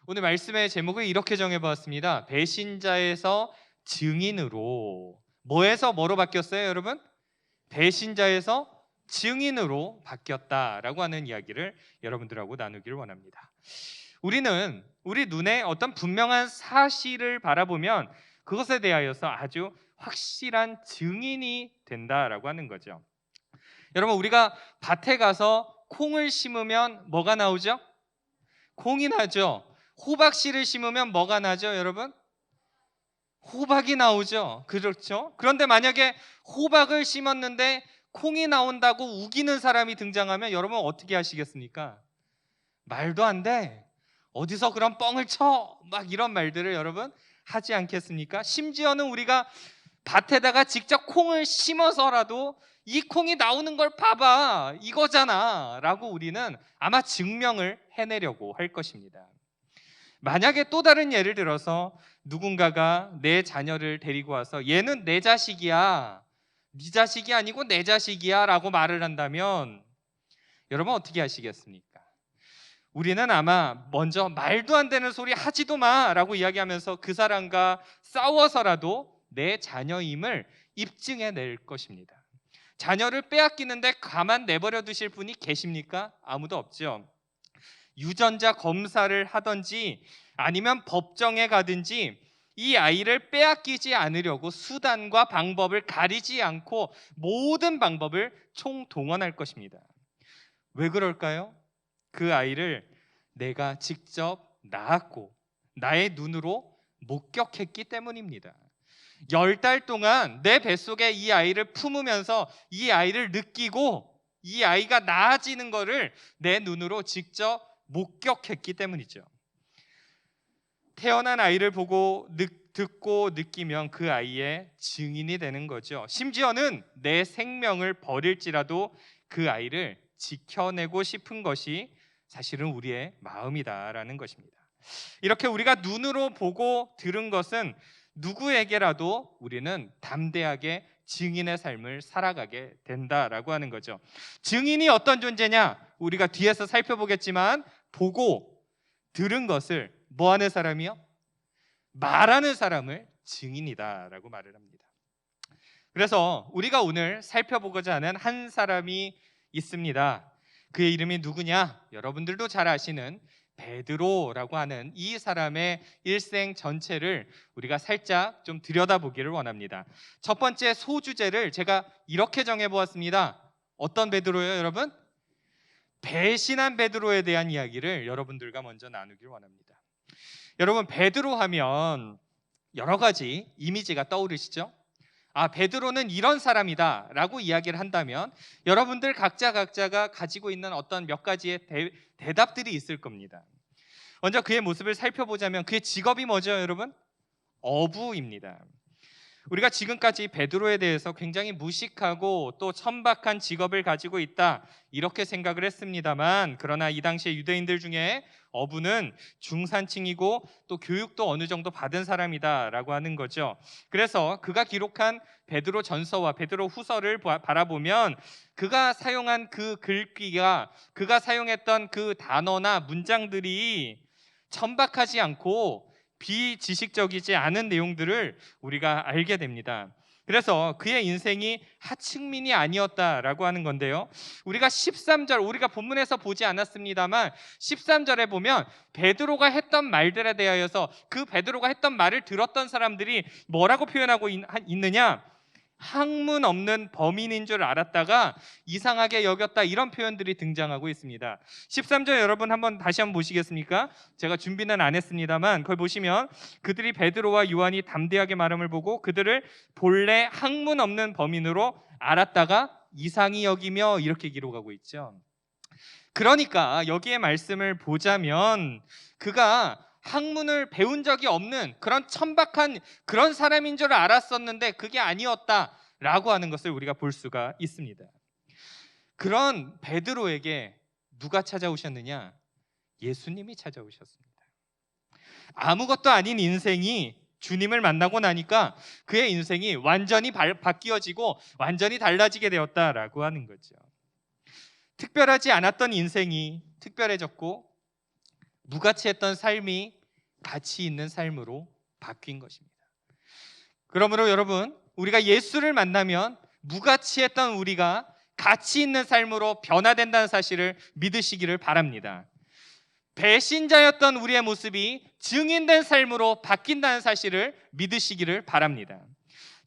오늘 말씀의 제목을 이렇게 정해보았습니다. 배신자에서 증인으로. 뭐에서 뭐로 바뀌었어요, 여러분? 배신자에서 증인으로 바뀌었다라고 하는 이야기를 여러분들하고 나누기를 원합니다. 우리는 우리 눈에 어떤 분명한 사실을 바라보면 그것에 대하여서 아주 확실한 증인이 된다라고 하는 거죠. 여러분, 우리가 밭에 가서 콩을 심으면 뭐가 나오죠? 콩이 나죠. 호박씨를 심으면 뭐가 나죠, 여러분? 호박이 나오죠. 그렇죠? 그런데 만약에 호박을 심었는데 콩이 나온다고 우기는 사람이 등장하면 여러분 어떻게 하시겠습니까? 말도 안 돼. 어디서 그런 뻥을 쳐? 막 이런 말들을 여러분 하지 않겠습니까? 심지어는 우리가 밭에다가 직접 콩을 심어서라도 이 콩이 나오는 걸 봐봐, 이거잖아 라고 우리는 아마 증명을 해내려고 할 것입니다. 만약에 또 다른 예를 들어서 누군가가 내 자녀를 데리고 와서 얘는 내 자식이야, 네 자식이 아니고 내 자식이야 라고 말을 한다면 여러분 어떻게 하시겠습니까? 우리는 아마 먼저 말도 안 되는 소리 하지도 마 라고 이야기하면서 그 사람과 싸워서라도 내 자녀임을 입증해낼 것입니다. 자녀를 빼앗기는데 가만 내버려 두실 분이 계십니까? 아무도 없죠. 유전자 검사를 하든지 아니면 법정에 가든지 이 아이를 빼앗기지 않으려고 수단과 방법을 가리지 않고 모든 방법을 총동원할 것입니다. 왜 그럴까요? 그 아이를 내가 직접 낳았고 나의 눈으로 목격했기 때문입니다. 10달 동안 내 뱃속에 이 아이를 품으면서 이 아이를 느끼고 이 아이가 나아지는 것을 내 눈으로 직접 목격했기 때문이죠. 태어난 아이를 보고 듣고 느끼면 그 아이의 증인이 되는 거죠. 심지어는 내 생명을 버릴지라도 그 아이를 지켜내고 싶은 것이 사실은 우리의 마음이다라는 것입니다. 이렇게 우리가 눈으로 보고 들은 것은 누구에게라도 우리는 담대하게 증인의 삶을 살아가게 된다라고 하는 거죠. 증인이 어떤 존재냐? 우리가 뒤에서 살펴보겠지만 보고 들은 것을 뭐 하는 사람이요? 말하는 사람을 증인이다라고 말을 합니다. 그래서 우리가 오늘 살펴보고자 하는 한 사람이 있습니다. 그의 이름이 누구냐? 여러분들도 잘 아시는 베드로라고 하는 이 사람의 일생 전체를 우리가 살짝 좀 들여다보기를 원합니다. 첫 번째 소주제를 제가 이렇게 정해보았습니다. 어떤 베드로예요, 여러분? 배신한 베드로에 대한 이야기를 여러분들과 먼저 나누기를 원합니다. 여러분, 베드로 하면 여러 가지 이미지가 떠오르시죠? 아, 베드로는 이런 사람이다 라고 이야기를 한다면 여러분들 각자가 가지고 있는 어떤 몇 가지의 대답들이 있을 겁니다. 먼저 그의 모습을 살펴보자면 그의 직업이 뭐죠, 여러분? 어부입니다. 우리가 지금까지 베드로에 대해서 굉장히 무식하고 또 천박한 직업을 가지고 있다 이렇게 생각을 했습니다만, 그러나 이 당시에 유대인들 중에 어부는 중산층이고 또 교육도 어느 정도 받은 사람이다라고 하는 거죠. 그래서 그가 기록한 베드로 전서와 베드로 후서를 바라보면 그가 사용한 그 글귀가, 그가 사용했던 그 단어나 문장들이 천박하지 않고 비지식적이지 않은 내용들을 우리가 알게 됩니다. 그래서 그의 인생이 하층민이 아니었다라고 하는 건데요. 우리가 13절, 우리가 본문에서 보지 않았습니다만 13절에 보면 베드로가 했던 말들에 대하여서 그 베드로가 했던 말을 들었던 사람들이 뭐라고 표현하고 있느냐? 학문 없는 범인인 줄 알았다가 이상하게 여겼다, 이런 표현들이 등장하고 있습니다. 13절 여러분 한번 다시 한번 보시겠습니까? 제가 준비는 안 했습니다만 거기 보시면 그들이 베드로와 요한이 담대하게 말함을 보고 그들을 본래 학문 없는 범인으로 알았다가 이상히 여기며, 이렇게 기록하고 있죠. 그러니까 여기에 말씀을 보자면 그가 학문을 배운 적이 없는 그런 천박한 그런 사람인 줄 알았었는데 그게 아니었다라고 하는 것을 우리가 볼 수가 있습니다. 그런 베드로에게 누가 찾아오셨느냐? 예수님이 찾아오셨습니다. 아무것도 아닌 인생이 주님을 만나고 나니까 그의 인생이 완전히 바뀌어지고 완전히 달라지게 되었다라고 하는 거죠. 특별하지 않았던 인생이 특별해졌고 무가치했던 삶이 가치 있는 삶으로 바뀐 것입니다. 그러므로 여러분, 우리가 예수를 만나면 무가치했던 우리가 가치 있는 삶으로 변화된다는 사실을 믿으시기를 바랍니다. 배신자였던 우리의 모습이 증인된 삶으로 바뀐다는 사실을 믿으시기를 바랍니다.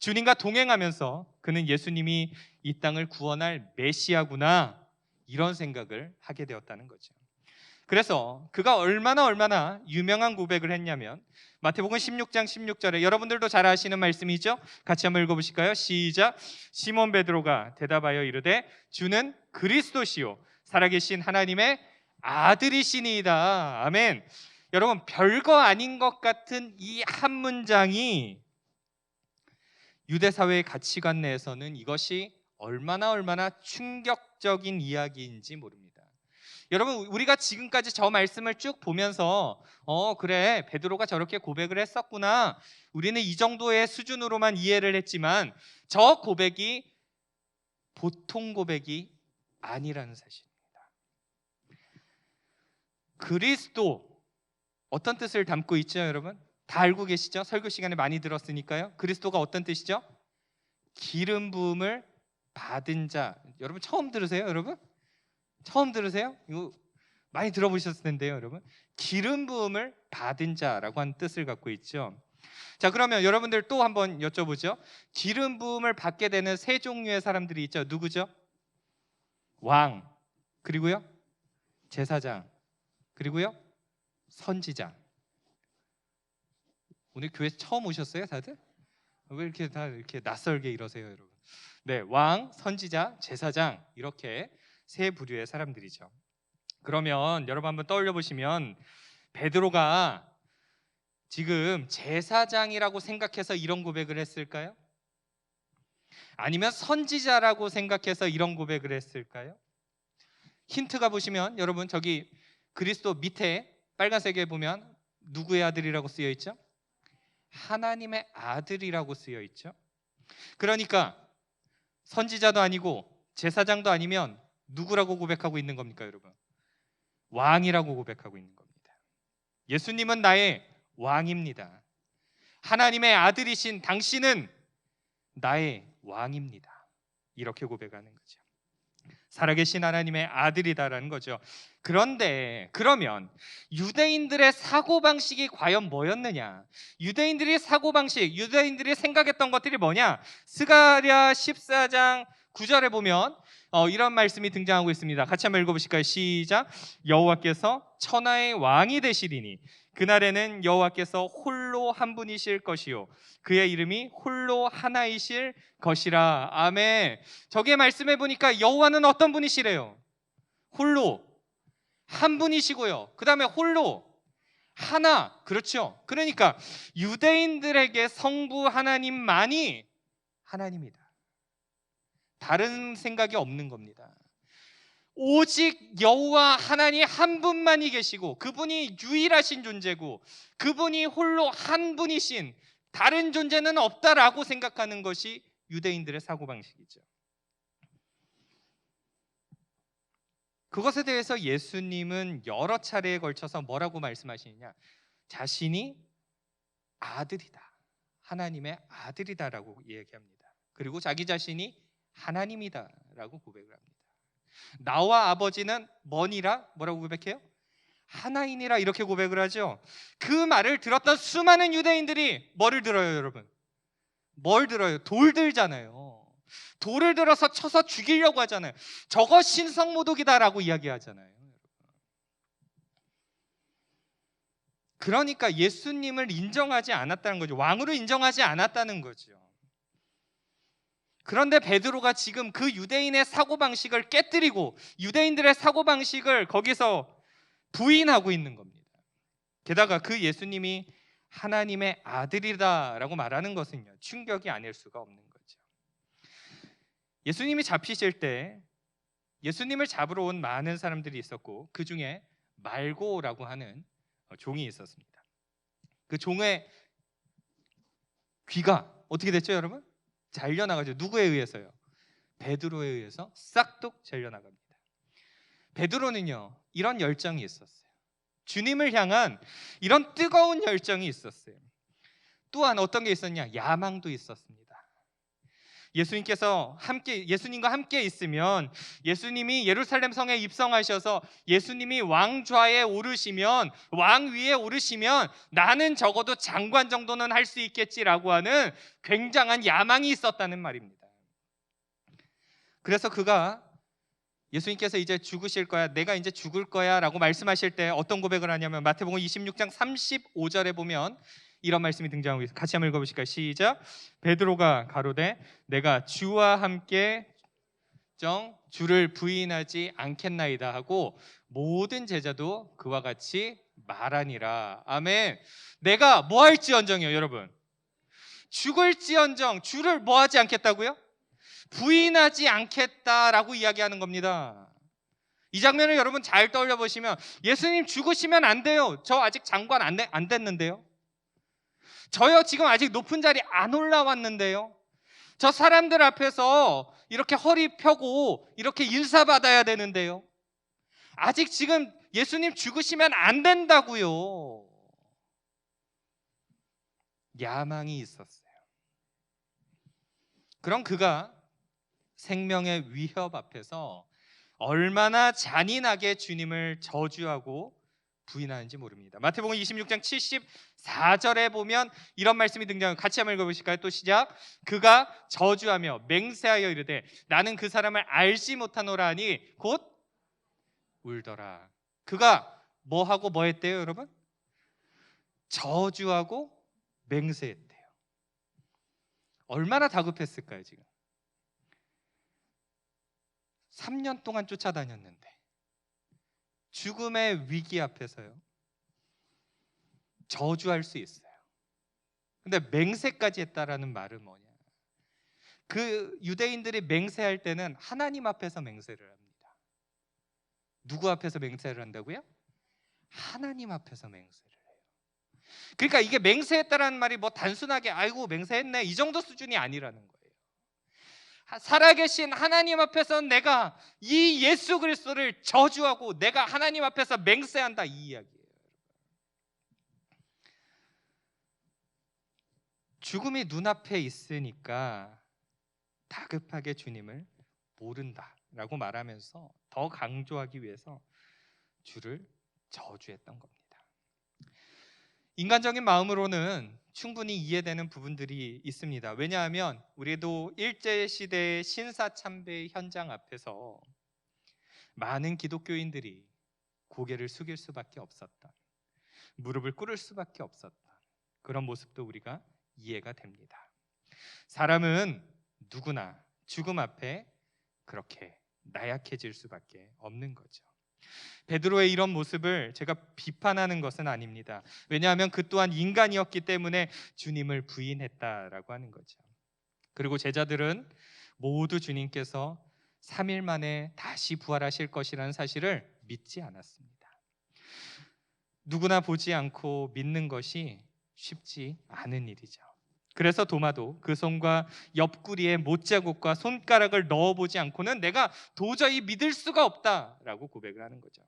주님과 동행하면서 그는 예수님이 이 땅을 구원할 메시아구나, 이런 생각을 하게 되었다는 거죠. 그래서 그가 얼마나 유명한 고백을 했냐면 마태복음 16장 16절에 여러분들도 잘 아시는 말씀이죠. 같이 한번 읽어보실까요? 시작. 시몬 베드로가 대답하여 이르되 주는 그리스도시요 살아계신 하나님의 아들이시니이다. 아멘. 여러분, 별거 아닌 것 같은 이 한 문장이 유대 사회의 가치관 내에서는 이것이 얼마나 충격적인 이야기인지 모릅니다. 여러분, 우리가 지금까지 저 말씀을 쭉 보면서 그래, 베드로가 저렇게 고백을 했었구나, 우리는 이 정도의 수준으로만 이해를 했지만 저 고백이 보통 고백이 아니라는 사실입니다. 그리스도, 어떤 뜻을 담고 있죠, 여러분? 다 알고 계시죠? 설교 시간에 많이 들었으니까요. 그리스도가 어떤 뜻이죠? 기름 부음을 받은 자. 여러분 처음 들으세요, 여러분? 처음 들으세요? 이거 많이 들어보셨을 텐데요, 여러분. 기름 부음을 받은 자라고 하는 뜻을 갖고 있죠. 자, 그러면 여러분들 또 한번 여쭤보죠. 기름 부음을 받게 되는 세 종류의 사람들이 있죠. 누구죠? 왕, 그리고요 제사장, 그리고요 선지자. 오늘 교회 처음 오셨어요, 다들? 왜 이렇게 다 이렇게 낯설게 이러세요, 여러분? 네, 왕, 선지자, 제사장, 이렇게 세 부류의 사람들이죠. 그러면 여러분 한번 떠올려 보시면 베드로가 지금 제사장이라고 생각해서 이런 고백을 했을까요? 아니면 선지자라고 생각해서 이런 고백을 했을까요? 힌트가 보시면 여러분 저기 그리스도 밑에 빨간색에 보면 누구의 아들이라고 쓰여 있죠? 하나님의 아들이라고 쓰여 있죠. 그러니까 선지자도 아니고 제사장도 아니면 누구라고 고백하고 있는 겁니까, 여러분? 왕이라고 고백하고 있는 겁니다. 예수님은 나의 왕입니다. 하나님의 아들이신 당신은 나의 왕입니다. 이렇게 고백하는 거죠. 살아계신 하나님의 아들이다라는 거죠. 그런데 그러면 유대인들의 사고방식이 과연 뭐였느냐? 유대인들이 사고방식, 유대인들이 생각했던 것들이 뭐냐? 스가랴 14장 9절에 보면 이런 말씀이 등장하고 있습니다. 같이 한번 읽어보실까요? 시작. 여호와께서 천하의 왕이 되시리니 그날에는 여호와께서 홀로 한 분이실 것이요 그의 이름이 홀로 하나이실 것이라. 아멘. 저게 말씀해 보니까 여호와는 어떤 분이시래요? 홀로 한 분이시고요, 그 다음에 홀로 하나. 그렇죠. 그러니까 유대인들에게 성부 하나님만이 하나님이다. 다른 생각이 없는 겁니다. 오직 여호와 하나님 한 분만이 계시고 그분이 유일하신 존재고 그분이 홀로 한 분이신, 다른 존재는 없다라고 생각하는 것이 유대인들의 사고방식이죠. 그것에 대해서 예수님은 여러 차례에 걸쳐서 뭐라고 말씀하시느냐? 자신이 아들이다, 하나님의 아들이다라고 얘기합니다. 그리고 자기 자신이 하나님이다라고 고백을 합니다. 나와 아버지는 뭐니라? 뭐라고 고백해요? 하나이니라, 이렇게 고백을 하죠. 그 말을 들었던 수많은 유대인들이 뭐를 들어요, 여러분? 뭘 들어요? 돌 들잖아요. 돌을 들어서 쳐서 죽이려고 하잖아요. 저거 신성모독이다라고 이야기하잖아요. 그러니까 예수님을 인정하지 않았다는 거죠. 왕으로 인정하지 않았다는 거죠. 그런데 베드로가 지금 그 유대인의 사고방식을 깨뜨리고 유대인들의 사고방식을 거기서 부인하고 있는 겁니다. 게다가 그 예수님이 하나님의 아들이다라고 말하는 것은요, 충격이 아닐 수가 없는 거죠. 예수님이 잡히실 때 예수님을 잡으러 온 많은 사람들이 있었고 그 중에 말고라고 하는 종이 있었습니다. 그 종의 귀가 어떻게 됐죠, 여러분? 잘려나가죠. 누구에 의해서요? 베드로에 의해서 싹둑 잘려나갑니다. 베드로는요, 이런 열정이 있었어요. 주님을 향한 이런 뜨거운 열정이 있었어요. 또한 어떤 게 있었냐? 야망도 있었습니다. 예수님과 함께 있으면, 예수님이 예루살렘 성에 입성하셔서 예수님이 왕좌에 오르시면, 왕 위에 오르시면 나는 적어도 장관 정도는 할 수 있겠지라고 하는 굉장한 야망이 있었다는 말입니다. 그래서 예수님께서 이제 죽으실 거야, 내가 이제 죽을 거야 라고 말씀하실 때 어떤 고백을 하냐면, 마태복음 26장 35절에 보면 이런 말씀이 등장하고 있어요. 같이 한번 읽어보실까요? 시작. 베드로가 가로되 내가 주와 함께 주를 부인하지 않겠나이다 하고 모든 제자도 그와 같이 말하니라. 아멘. 내가 뭐 할지언정이요, 여러분? 죽을지언정 주를 뭐 하지 않겠다고요? 부인하지 않겠다라고 이야기하는 겁니다. 이 장면을 여러분 잘 떠올려 보시면, 예수님 죽으시면 안 돼요. 저 아직 장관 안 됐는데요. 저요 지금 아직 높은 자리 안 올라왔는데요. 저 사람들 앞에서 이렇게 허리 펴고 이렇게 인사받아야 되는데요. 아직 지금 예수님 죽으시면 안 된다고요. 야망이 있었어요. 그럼 그가 생명의 위협 앞에서 얼마나 잔인하게 주님을 저주하고 부인하는지 모릅니다. 마태복음 26장 74절에 보면 이런 말씀이 등장해요. 같이 한번 읽어보실까요? 또 시작. 그가 저주하며 맹세하여 이르되 나는 그 사람을 알지 못하노라 하니 곧 울더라. 그가 뭐하고 뭐 했대요, 여러분? 저주하고 맹세했대요. 얼마나 다급했을까요, 지금? 3년 동안 쫓아다녔는데 죽음의 위기 앞에서요 저주할 수 있어요. 근데 맹세까지 했다라는 말은 뭐냐? 그 유대인들이 맹세할 때는 하나님 앞에서 맹세를 합니다. 누구 앞에서 맹세를 한다고요? 하나님 앞에서 맹세를 해요. 그러니까 이게 맹세했다라는 말이 뭐 단순하게 아이고 맹세했네 이 정도 수준이 아니라는 거예요. 살아계신 하나님 앞에서 내가 이 예수 그리스도를 저주하고 내가 하나님 앞에서 맹세한다, 이 이야기예요. 죽음이 눈앞에 있으니까 다급하게 주님을 모른다라고 말하면서 더 강조하기 위해서 주를 저주했던 겁니다. 인간적인 마음으로는 충분히 이해되는 부분들이 있습니다. 왜냐하면 우리도 일제시대의 신사참배 현장 앞에서 많은 기독교인들이 고개를 숙일 수밖에 없었던, 무릎을 꿇을 수밖에 없었던 그런 모습도 우리가 이해가 됩니다. 사람은 누구나 죽음 앞에 그렇게 나약해질 수밖에 없는 거죠. 베드로의 이런 모습을 제가 비판하는 것은 아닙니다. 왜냐하면 그 또한 인간이었기 때문에 주님을 부인했다라고 하는 거죠. 그리고 제자들은 모두 주님께서 3일 만에 다시 부활하실 것이라는 사실을 믿지 않았습니다. 누구나 보지 않고 믿는 것이 쉽지 않은 일이죠. 그래서 도마도 그 손과 옆구리에 못자국과 손가락을 넣어보지 않고는 내가 도저히 믿을 수가 없다라고 고백을 하는 거죠.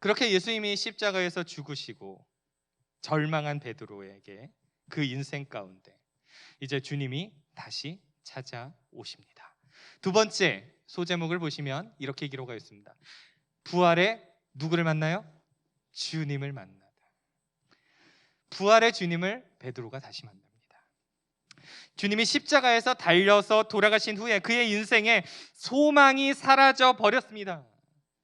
그렇게 예수님이 십자가에서 죽으시고 절망한 베드로에게 그 인생 가운데 이제 주님이 다시 찾아오십니다. 두 번째 소제목을 보시면 이렇게 기록하여 있습니다. 부활의 누구를 만나요? 주님을 만나다. 부활의 주님을 베드로가 다시 만납니다. 주님이 십자가에서 달려서 돌아가신 후에 그의 인생에 소망이 사라져 버렸습니다.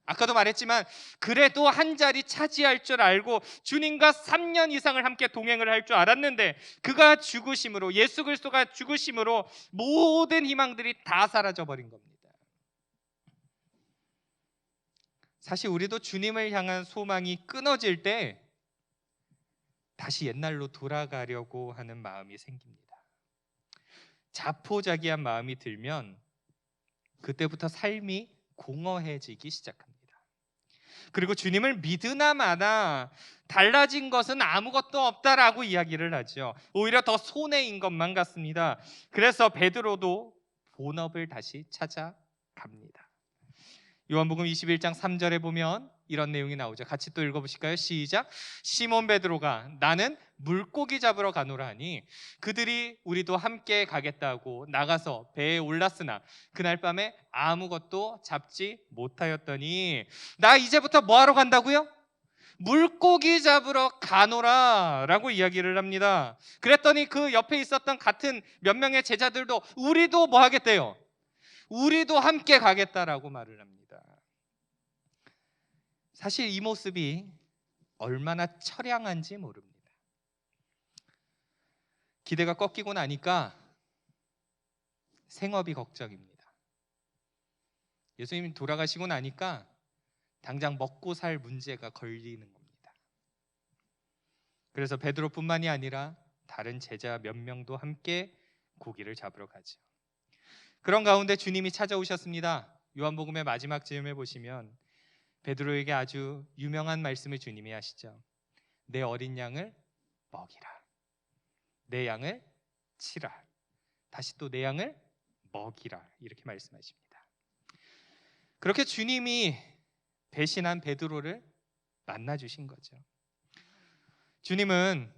아까도 말했지만 그래도 한 자리 차지할 줄 알고 주님과 3년 이상을 함께 동행을 할 줄 알았는데 그가 죽으심으로, 예수 그리스도가 죽으심으로 모든 희망들이 다 사라져 버린 겁니다. 사실 우리도 주님을 향한 소망이 끊어질 때 다시 옛날로 돌아가려고 하는 마음이 생깁니다. 자포자기한 마음이 들면 그때부터 삶이 공허해지기 시작합니다. 그리고 주님을 믿으나 마나 달라진 것은 아무것도 없다라고 이야기를 하죠. 오히려 더 손해인 것만 같습니다. 그래서 베드로도 본업을 다시 찾아갑니다. 요한복음 21장 3절에 보면 이런 내용이 나오죠. 같이 또 읽어보실까요? 시작. 시몬 베드로가 나는 물고기 잡으러 가노라 하니 그들이 우리도 함께 가겠다고 나가서 배에 올랐으나 그날 밤에 아무것도 잡지 못하였더니 나 이제부터 뭐 하러 간다고요? 물고기 잡으러 가노라 라고 이야기를 합니다. 그랬더니 그 옆에 있었던 같은 몇 명의 제자들도 우리도 뭐 하겠대요? 우리도 함께 가겠다라고 말을 합니다. 사실 이 모습이 얼마나 처량한지 모릅니다. 기대가 꺾이고 나니까 생업이 걱정입니다. 예수님이 돌아가시고 나니까 당장 먹고 살 문제가 걸리는 겁니다. 그래서 베드로뿐만이 아니라 다른 제자 몇 명도 함께 고기를 잡으러 가죠. 그런 가운데 주님이 찾아오셨습니다. 요한복음의 마지막 즈음에 보시면 베드로에게 아주 유명한 말씀을 주님이 하시죠. 내 어린 양을 먹이라. 내 양을 치라. 다시 또 내 양을 먹이라. 이렇게 말씀하십니다. 그렇게 주님이 배신한 베드로를 만나주신 거죠. 주님은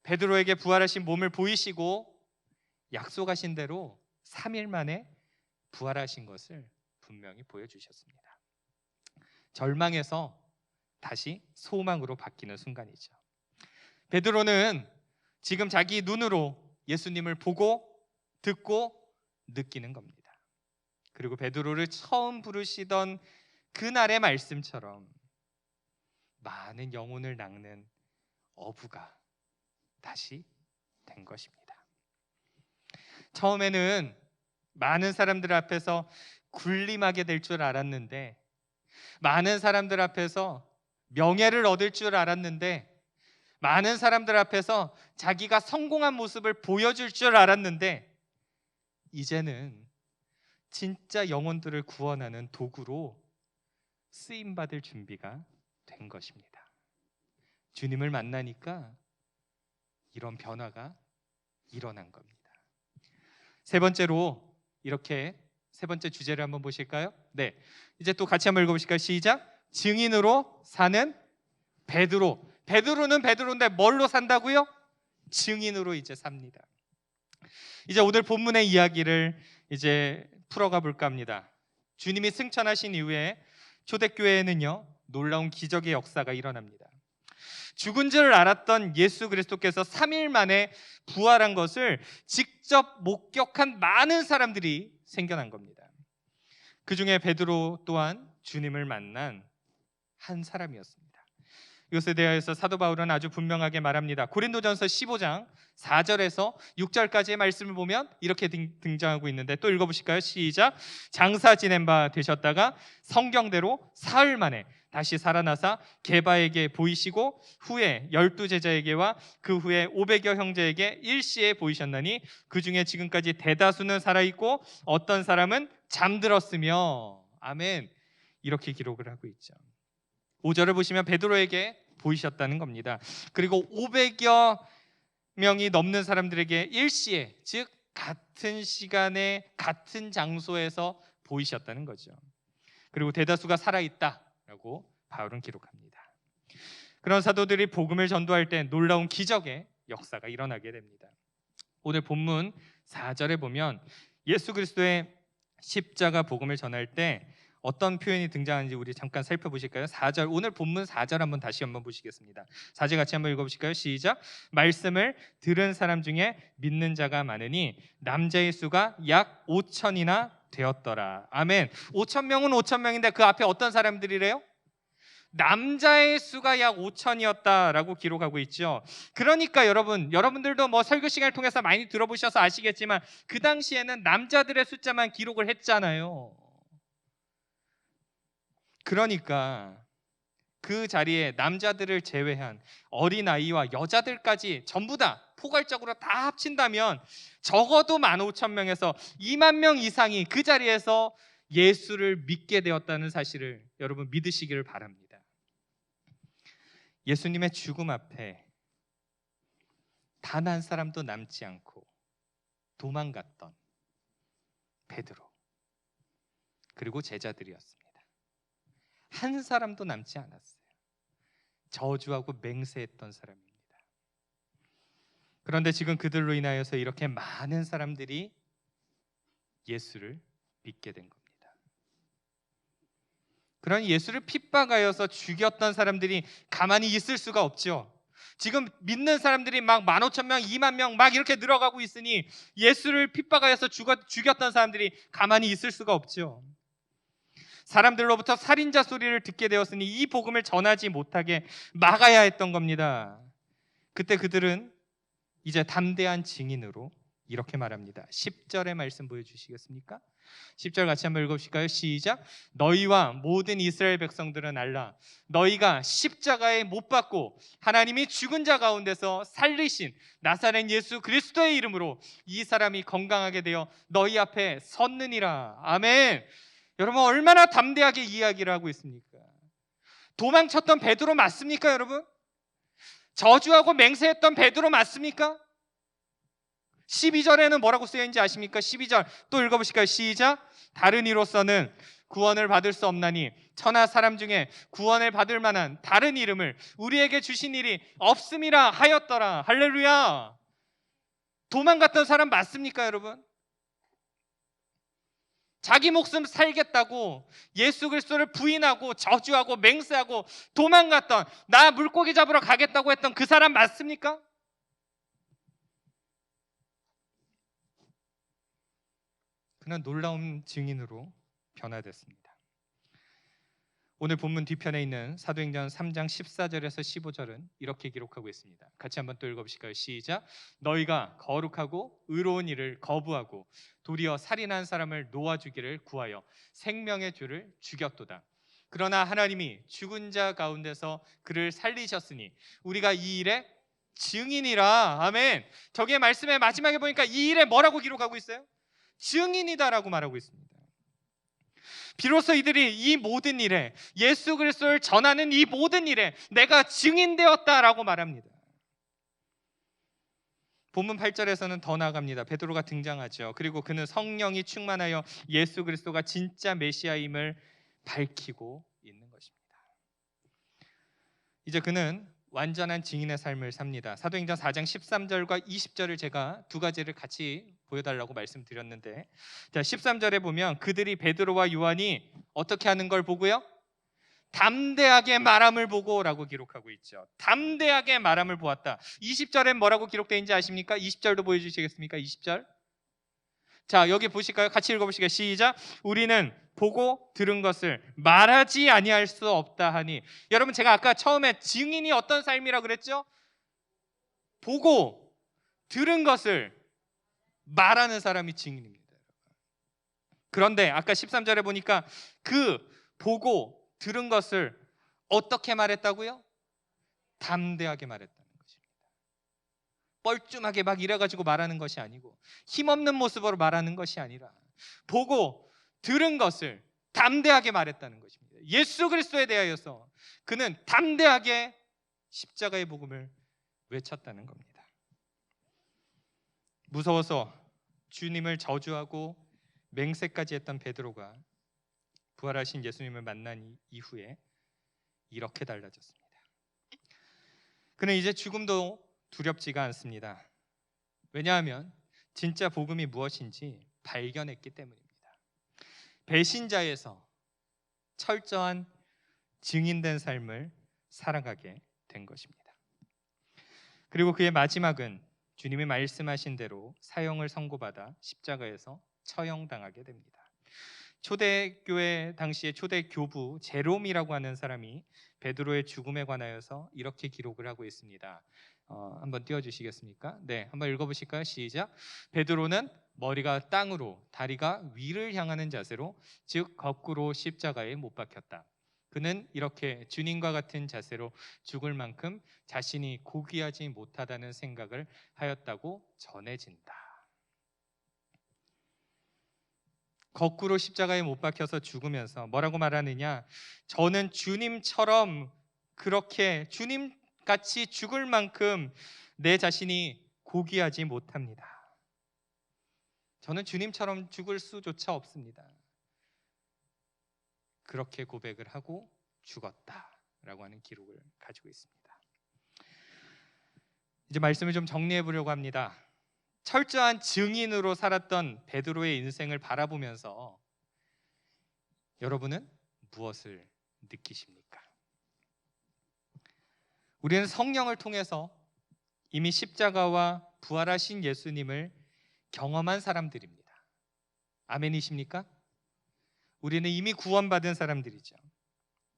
베드로에게 부활하신 몸을 보이시고 약속하신 대로 3일 만에 부활하신 것을 분명히 보여주셨습니다. 절망에서 다시 소망으로 바뀌는 순간이죠. 베드로는 지금 자기 눈으로 예수님을 보고 듣고 느끼는 겁니다. 그리고 베드로를 처음 부르시던 그날의 말씀처럼 많은 영혼을 낚는 어부가 다시 된 것입니다. 처음에는 많은 사람들 앞에서 군림하게 될 줄 알았는데, 많은 사람들 앞에서 명예를 얻을 줄 알았는데, 많은 사람들 앞에서 자기가 성공한 모습을 보여줄 줄 알았는데, 이제는 진짜 영혼들을 구원하는 도구로 쓰임받을 준비가 된 것입니다. 주님을 만나니까 이런 변화가 일어난 겁니다. 세 번째로 이렇게 세 번째 주제를 한번 보실까요? 네, 이제 또 같이 한번 읽어보실까요? 시작. 증인으로 사는 베드로. 베드로는 베드로인데 뭘로 산다고요? 증인으로 이제 삽니다. 이제 오늘 본문의 이야기를 이제 풀어가 볼까 합니다. 주님이 승천하신 이후에 초대교회에는요, 놀라운 기적의 역사가 일어납니다. 죽은 줄 알았던 예수 그리스도께서 3일 만에 부활한 것을 직접 목격한 많은 사람들이 생겨난 겁니다. 그 중에 베드로 또한 주님을 만난 한 사람이었습니다. 이것에 대해서 사도 바울은 아주 분명하게 말합니다. 고린도전서 15장 4절에서 6절까지의 말씀을 보면 이렇게 등장하고 있는데, 또 읽어보실까요? 시작. 장사 지낸 바 되셨다가 성경대로 사흘 만에 다시 살아나사 게바에게 보이시고 후에 12제자에게와 그 후에 500여 형제에게 일시에 보이셨나니 그 중에 지금까지 대다수는 살아있고 어떤 사람은 잠들었으며. 아멘. 이렇게 기록을 하고 있죠. 5절을 보시면 베드로에게 보이셨다는 겁니다. 그리고 500여 명이 넘는 사람들에게 일시에, 즉 같은 시간에 같은 장소에서 보이셨다는 거죠. 그리고 대다수가 살아있다라고 바울은 기록합니다. 그런 사도들이 복음을 전도할 때 놀라운 기적의 역사가 일어나게 됩니다. 오늘 본문 4절에 보면 예수 그리스도의 십자가 복음을 전할 때 어떤 표현이 등장하는지 우리 잠깐 살펴보실까요? 4절, 오늘 본문 4절 다시 한번 보시겠습니다. 4절 같이 한번 읽어보실까요? 시작. 말씀을 들은 사람 중에 믿는 자가 많으니 남자의 수가 약 5천이나 되었더라. 아멘. 5천 명은 5천 명인데 그 앞에 어떤 사람들이래요? 남자의 수가 약 5천이었다라고 기록하고 있죠. 그러니까 여러분들도 뭐 설교 시간을 통해서 많이 들어보셔서 아시겠지만 그 당시에는 남자들의 숫자만 기록을 했잖아요. 그러니까 그 자리에 남자들을 제외한 어린아이와 여자들까지 전부 다 포괄적으로 다 합친다면 적어도 15,000명에서 2만 명 이상이 그 자리에서 예수를 믿게 되었다는 사실을 여러분 믿으시기를 바랍니다. 예수님의 죽음 앞에 단 한 사람도 남지 않고 도망갔던 베드로 그리고 제자들이었습니다. 한 사람도 남지 않았어요. 저주하고 맹세했던 사람입니다. 그런데 지금 그들로 인하여서 이렇게 많은 사람들이 예수를 믿게 된 겁니다. 그런 예수를 핍박하여서 죽였던 사람들이 가만히 있을 수가 없죠. 지금 믿는 사람들이 막 15,000명, 20,000명 막 이렇게 늘어가고 있으니 예수를 핍박하여서 죽였던 사람들이 가만히 있을 수가 없죠. 사람들로부터 살인자 소리를 듣게 되었으니 이 복음을 전하지 못하게 막아야 했던 겁니다. 그때 그들은 이제 담대한 증인으로 이렇게 말합니다. 10절의 말씀 보여주시겠습니까? 10절 같이 한번 읽어보실까요? 시작. 너희와 모든 이스라엘 백성들은 알라. 너희가 십자가에 못 박고 하나님이 죽은 자 가운데서 살리신 나사렛 예수 그리스도의 이름으로 이 사람이 건강하게 되어 너희 앞에 섰느니라. 아멘. 여러분 얼마나 담대하게 이야기를 하고 있습니까? 도망쳤던 베드로 맞습니까, 여러분? 저주하고 맹세했던 베드로 맞습니까? 12절에는 뭐라고 쓰여있는지 아십니까? 12절 또 읽어보실까요? 시작. 다른 이로서는 구원을 받을 수 없나니 천하 사람 중에 구원을 받을 만한 다른 이름을 우리에게 주신 일이 없음이라 하였더라. 할렐루야. 도망갔던 사람 맞습니까, 여러분? 자기 목숨 살겠다고 예수 그리스도를 부인하고 저주하고 맹세하고 도망갔던, 나 물고기 잡으러 가겠다고 했던 그 사람 맞습니까? 그는 놀라운 증인으로 변화됐습니다. 오늘 본문 뒤편에 있는 사도행전 3장 14절에서 15절은 이렇게 기록하고 있습니다. 같이 한번 또 읽어보실까요? 시작. 너희가 거룩하고 의로운 일을 거부하고 도리어 살인한 사람을 놓아주기를 구하여 생명의 주를 죽였도다. 그러나 하나님이 죽은 자 가운데서 그를 살리셨으니 우리가 이 일의 증인이라. 아멘. 저기에 말씀의 마지막에 보니까 이 일에 뭐라고 기록하고 있어요? 증인이다라고 말하고 있습니다. 비로소 이들이 이 모든 일에, 예수 그리스도를 전하는 이 모든 일에 내가 증인되었다라고 말합니다. 본문 8절에서는 더 나아갑니다. 베드로가 등장하죠. 그리고 그는 성령이 충만하여 예수 그리스도가 진짜 메시아임을 밝히고 있는 것입니다. 이제 그는 완전한 증인의 삶을 삽니다. 사도행전 4장 13절과 20절을 제가 두 가지를 같이 보여달라고 말씀드렸는데, 자 13절에 보면 그들이 베드로와 요한이 어떻게 하는 걸 보고요? 담대하게 말함을 보고라고 기록하고 있죠. 담대하게 말함을 보았다. 20절엔 뭐라고 기록되어 있는지 아십니까? 20절도 보여주시겠습니까? 20절. 자 여기 보실까요? 같이 읽어보시겠습니다. 시작. 우리는 보고 들은 것을 말하지 아니할 수 없다 하니. 여러분 제가 아까 처음에 증인이 어떤 삶이라고 그랬죠? 보고 들은 것을 말하는 사람이 증인입니다. 그런데 아까 13절에 보니까 그 보고 들은 것을 어떻게 말했다고요? 담대하게 말했다는 것입니다. 뻘쭘하게 막 이래가지고 말하는 것이 아니고 힘없는 모습으로 말하는 것이 아니라 보고 들은 것을 담대하게 말했다는 것입니다. 예수 그리스도에 대하여서 그는 담대하게 십자가의 복음을 외쳤다는 겁니다. 무서워서 주님을 저주하고 맹세까지 했던 베드로가 부활하신 예수님을 만난 이후에 이렇게 달라졌습니다. 그는 이제 죽음도 두렵지가 않습니다. 왜냐하면 진짜 복음이 무엇인지 발견했기 때문입니다. 배신자에서 철저한 증인된 삶을 살아가게 된 것입니다. 그리고 그의 마지막은 주님이 말씀하신 대로 사형을 선고받아 십자가에서 처형당하게 됩니다. 초대교회 당시의 초대 교부 제롬이라고 하는 사람이 베드로의 죽음에 관하여서 이렇게 기록을 하고 있습니다. 한번 띄워주시겠습니까? 네, 한번 읽어보실까요? 시작. 베드로는 머리가 땅으로 다리가 위를 향하는 자세로, 즉 거꾸로 십자가에 못 박혔다. 그는 이렇게 주님과 같은 자세로 죽을 만큼 자신이 고귀하지 못하다는 생각을 하였다고 전해진다. 거꾸로 십자가에 못 박혀서 죽으면서 뭐라고 말하느냐? 저는 주님처럼 그렇게 주님같이 죽을 만큼 내 자신이 고귀하지 못합니다. 저는 주님처럼 죽을 수조차 없습니다. 그렇게 고백을 하고 죽었다라고 하는 기록을 가지고 있습니다. 이제 말씀을 좀 정리해 보려고 합니다. 철저한 증인으로 살았던 베드로의 인생을 바라보면서 여러분은 무엇을 느끼십니까? 우리는 성령을 통해서 이미 십자가와 부활하신 예수님을 경험한 사람들입니다. 아멘이십니까? 우리는 이미 구원받은 사람들이죠.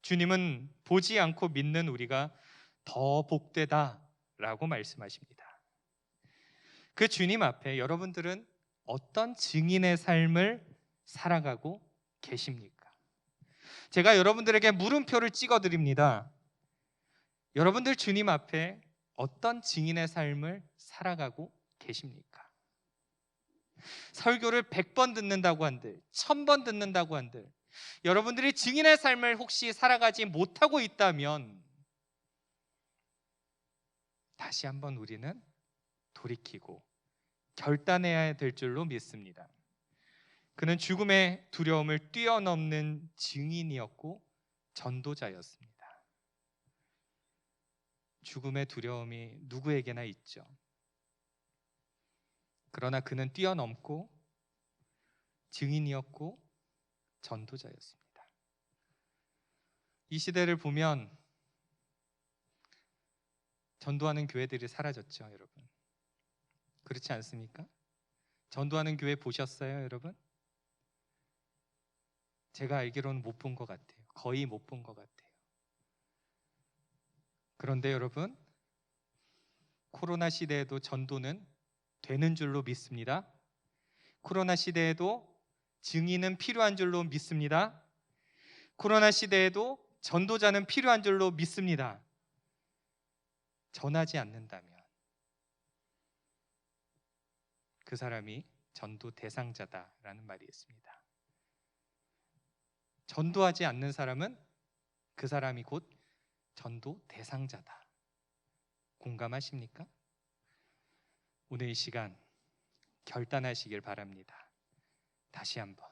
주님은 보지 않고 믿는 우리가 더 복되다라고 말씀하십니다. 그 주님 앞에 여러분들은 어떤 증인의 삶을 살아가고 계십니까? 제가 여러분들에게 물음표를 찍어드립니다. 여러분들 주님 앞에 어떤 증인의 삶을 살아가고 계십니까? 설교를 100번 듣는다고 한들 1000번 듣는다고 한들 여러분들이 증인의 삶을 혹시 살아가지 못하고 있다면 다시 한번 우리는 돌이키고 결단해야 될 줄로 믿습니다. 그는 죽음의 두려움을 뛰어넘는 증인이었고 전도자였습니다. 죽음의 두려움이 누구에게나 있죠. 그러나 그는 뛰어넘고 증인이었고 전도자였습니다. 이 시대를 보면 전도하는 교회들이 사라졌죠, 여러분. 그렇지 않습니까? 전도하는 교회 보셨어요, 여러분? 제가 알기로는 못 본 것 같아요. 거의 못 본 것 같아요. 그런데 여러분, 코로나 시대에도 전도는 되는 줄로 믿습니다. 코로나 시대에도 증인은 필요한 줄로 믿습니다. 코로나 시대에도 전도자는 필요한 줄로 믿습니다. 전하지 않는다면 그 사람이 전도 대상자다라는 말이 있습니다. 전도하지 않는 사람은 그 사람이 곧 전도 대상자다. 공감하십니까? 오늘 이 시간 결단하시길 바랍니다. 다시 한번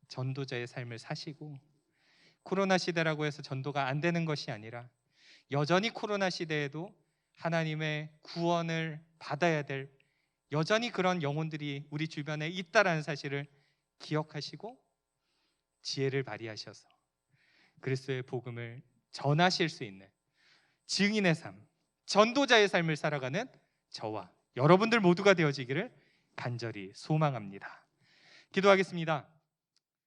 전도자의 삶을 사시고 코로나 시대라고 해서 전도가 안 되는 것이 아니라 여전히 코로나 시대에도 하나님의 구원을 받아야 될 여전히 그런 영혼들이 우리 주변에 있다라는 사실을 기억하시고 지혜를 발휘하셔서 그리스도의 복음을 전하실 수 있는 증인의 삶, 전도자의 삶을 살아가는 저와 여러분들 모두가 되어지기를 간절히 소망합니다. 기도하겠습니다.